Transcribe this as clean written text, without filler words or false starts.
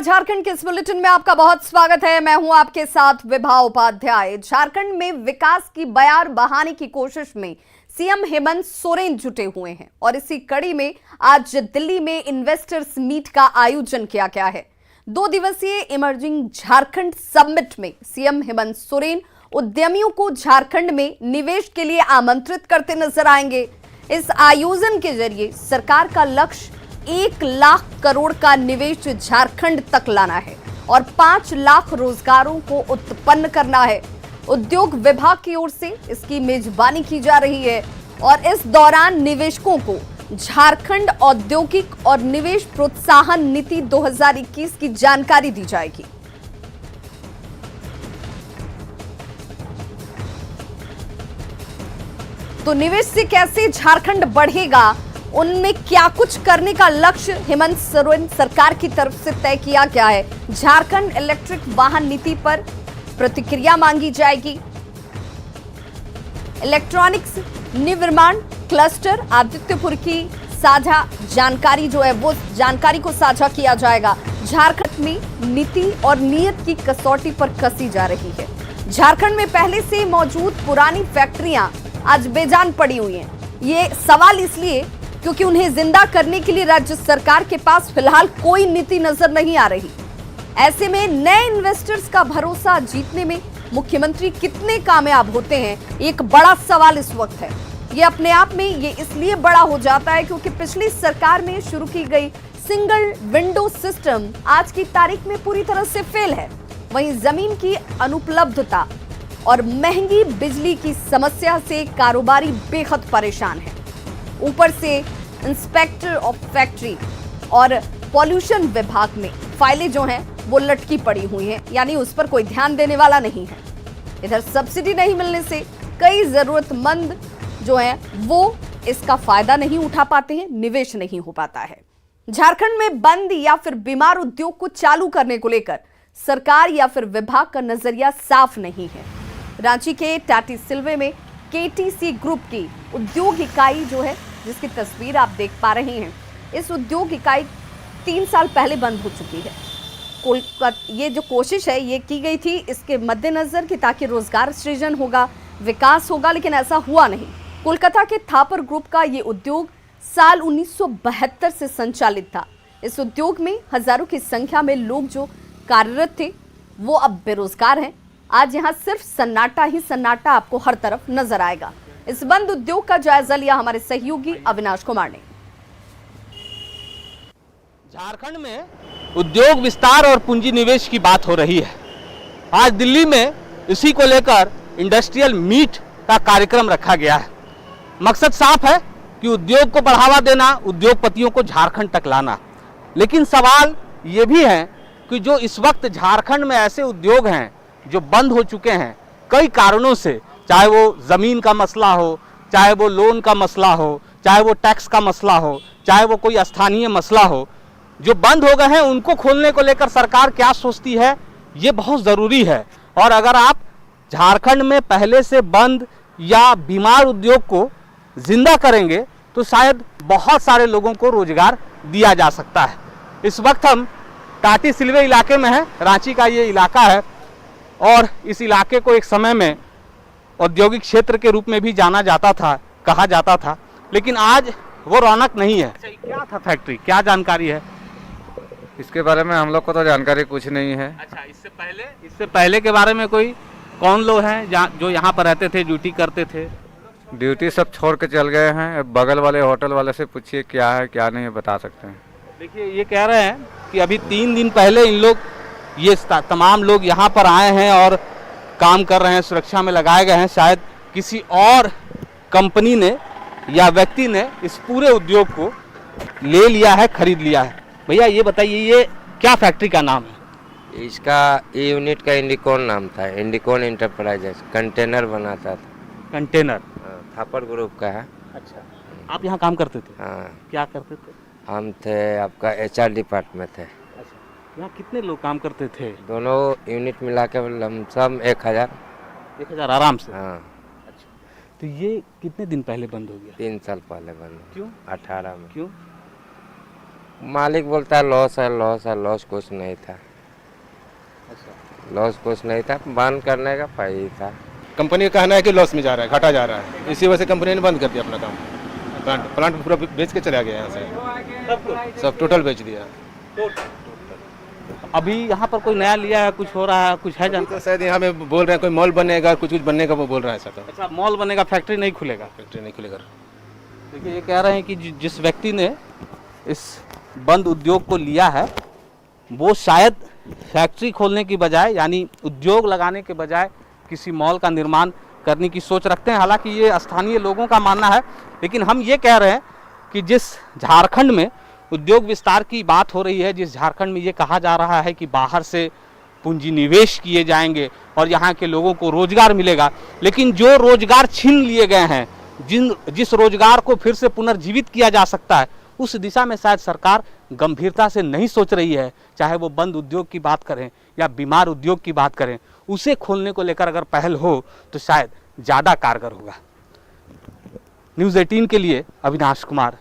झारखंड के इस बुलेटिन में आपका बहुत स्वागत है। मैं हूं आपके साथ विभा उपाध्याय। झारखंड में विकास की बयार बहाने की कोशिश में सीएम हेमंत सोरेन जुटे हुए हैं और इसी कड़ी में आज दिल्ली में इन्वेस्टर्स मीट का आयोजन किया गया है। 2 दिवसीय इमर्जिंग झारखंड समिट में सीएम हेमंत सोरेन उद्यमियों को झारखंड में निवेश के लिए आमंत्रित करते नजर आएंगे। इस आयोजन के जरिए सरकार का लक्ष्य 1 लाख करोड़ का निवेश झारखंड तक लाना है और 5 लाख रोजगारों को उत्पन्न करना है। उद्योग विभाग की ओर से इसकी मेजबानी की जा रही है और इस दौरान निवेशकों को झारखंड औद्योगिक और निवेश प्रोत्साहन नीति 2021 की जानकारी दी जाएगी। तो निवेश से कैसे झारखंड बढ़ेगा, उनमें क्या कुछ करने का लक्ष्य हेमंत सोरेन सरकार की तरफ से तय किया गया है। झारखंड इलेक्ट्रिक वाहन नीति पर प्रतिक्रिया मांगी जाएगी। इलेक्ट्रॉनिक्स निर्माण क्लस्टर आदित्यपुर की साझा जानकारी जो है वो जानकारी को साझा किया जाएगा। झारखंड में नीति और नियत की कसौटी पर कसी जा रही है। झारखंड में पहले से मौजूद पुरानी फैक्ट्रियां आज बेजान पड़ी हुई हैं। ये सवाल इसलिए क्योंकि उन्हें जिंदा करने के लिए राज्य सरकार के पास फिलहाल कोई नीति नजर नहीं आ रही। ऐसे में नए इन्वेस्टर्स का भरोसा जीतने में मुख्यमंत्री कितने कामयाब होते हैं, एक बड़ा सवाल इस वक्त है। ये अपने आप में ये इसलिए बड़ा हो जाता है क्योंकि पिछली सरकार में शुरू की गई सिंगल विंडो सिस्टम आज की तारीख में पूरी तरह से फेल है। वहीं जमीन की अनुपलब्धता और महंगी बिजली की समस्या से कारोबारी बेहद परेशान है। ऊपर से इंस्पेक्टर ऑफ फैक्ट्री और पॉल्यूशन विभाग में फाइलें जो हैं वो लटकी पड़ी हुई हैं, यानी उस पर कोई ध्यान देने वाला नहीं है। इधर सब्सिडी नहीं मिलने से कई जरूरतमंद जो हैं वो इसका फायदा नहीं उठा पाते हैं, निवेश नहीं हो पाता है। झारखंड में बंद या फिर बीमार उद्योग को चालू करने को लेकर सरकार या फिर विभाग का नजरिया साफ नहीं है। रांची के टाटीसिलवे में केटीसी ग्रुप की उद्योग इकाई जो है, जिसकी तस्वीर आप देख पा रहे हैं, इस उद्योग इकाई 3 साल पहले बंद हो चुकी है। ये जो कोशिश है ये की गई थी इसके मद्देनजर कि ताकि रोजगार सृजन होगा, विकास होगा, लेकिन ऐसा हुआ नहीं। कोलकाता के थापर ग्रुप का ये उद्योग साल 1972 से संचालित था। इस उद्योग में हजारों की संख्या में लोग जो कार्यरत थे वो अब बेरोजगार हैं। आज यहाँ सिर्फ सन्नाटा ही सन्नाटा आपको हर तरफ नजर आएगा। इस बंद उद्योग का जायजा लिया हमारे सहयोगी अविनाश कुमार ने। झारखंड में उद्योग विस्तार और पूंजी निवेश की बात हो रही है। आज दिल्ली में इसी को लेकर इंडस्ट्रियल मीट का कार्यक्रम रखा गया है। मकसद साफ है कि उद्योग को बढ़ावा देना, उद्योगपतियों को झारखंड तक लाना। लेकिन सवाल ये भी है कि जो इस वक्त झारखंड में ऐसे उद्योग हैं जो बंद हो चुके हैं कई कारणों से, चाहे वो ज़मीन का मसला हो, चाहे वो लोन का मसला हो, चाहे वो टैक्स का मसला हो, चाहे वो कोई स्थानीय मसला हो, जो बंद हो गए हैं उनको खोलने को लेकर सरकार क्या सोचती है ये बहुत ज़रूरी है। और अगर आप झारखंड में पहले से बंद या बीमार उद्योग को जिंदा करेंगे तो शायद बहुत सारे लोगों को रोजगार दिया जा सकता है। इस वक्त हम टाटीसिलवे इलाके में हैं। रांची का ये इलाका है और इस इलाके को एक समय में औद्योगिक क्षेत्र के रूप में भी जाना जाता था, कहा जाता था, लेकिन आज वो रौनक नहीं है। क्या था फैक्ट्री, क्या जानकारी है इसके बारे में? हम लोग को तो जानकारी कुछ नहीं है। अच्छा, इससे पहले के बारे में कोई कौन लोग हैं जो यहाँ पर रहते थे, ड्यूटी करते थे? ड्यूटी सब छोड़ के चल गए हैं। बगल वाले होटल वाले से पूछिए क्या है क्या नहीं है, बता सकते हैं। देखिए, ये कह रहे हैं कि अभी 3 दिन पहले इन लोग ये तमाम लोग यहाँ पर आए हैं और काम कर रहे हैं, सुरक्षा में लगाए गए हैं। शायद किसी और कंपनी ने या व्यक्ति ने इस पूरे उद्योग को ले लिया है, खरीद लिया है। भैया ये बताइए, ये क्या फैक्ट्री का नाम है? इसका यूनिट का इंडिकॉन नाम था, इंडिकॉन इंटरप्राइजेस। कंटेनर बनाता था। कंटेनर? थापर ग्रुप का है। अच्छा, आप यहाँ काम करते थे? हाँ। क्या करते थे? हम थे आपका HR डिपार्टमेंट में थे। अच्छा, यहाँ कितने लोग काम करते थे? दोनों यूनिट मिला के लमसम 1000 आराम से? हाँ। अच्छा, तो ये कितने दिन पहले बंद हो गया? 3 साल पहले बंद। क्यों? 18 में। क्यों? मालिक बोलता है लॉस है, लॉस है, लॉस कुछ नहीं था, लॉस कुछ नहीं था, बंद करने का फायदा था। कंपनी का कहना है कि लॉस में जा रहा है, घाटा जा रहा है, इसी वजह से कंपनी ने बंद कर दिया अपना काम। प्लांट पूरा बेच के चला गया यहाँ से, सब टोटल बेच दिया। अभी यहाँ पर कोई नया लिया है, कुछ हो रहा है, कुछ है तो शायद यहाँ में बोल रहे हैं कोई मॉल बनेगा, कुछ बनने का वो बोल रहा है। ऐसा तो अच्छा, मॉल बनेगा, फैक्ट्री नहीं खुलेगा। फैक्ट्री नहीं खुलेगा। देखिए, ये कह रहे हैं कि जिस व्यक्ति ने इस बंद उद्योग को लिया है वो शायद फैक्ट्री खोलने की बजाय, यानी उद्योग लगाने के बजाय किसी मॉल का निर्माण करने की सोच रखते हैं। हालांकि ये स्थानीय लोगों का मानना है, लेकिन हम ये कह रहे हैं कि जिस झारखंड में उद्योग विस्तार की बात हो रही है, जिस झारखंड में ये कहा जा रहा है कि बाहर से पूंजी निवेश किए जाएंगे और यहाँ के लोगों को रोजगार मिलेगा, लेकिन जो रोजगार छीन लिए गए हैं, जिस रोजगार को फिर से पुनर्जीवित किया जा सकता है, उस दिशा में शायद सरकार गंभीरता से नहीं सोच रही है। चाहे वो बंद उद्योग की बात करें या बीमार उद्योग की बात करें, उसे खोलने को लेकर अगर पहल हो तो शायद ज़्यादा कारगर होगा। न्यूज़ 18 के लिए अविनाश कुमार,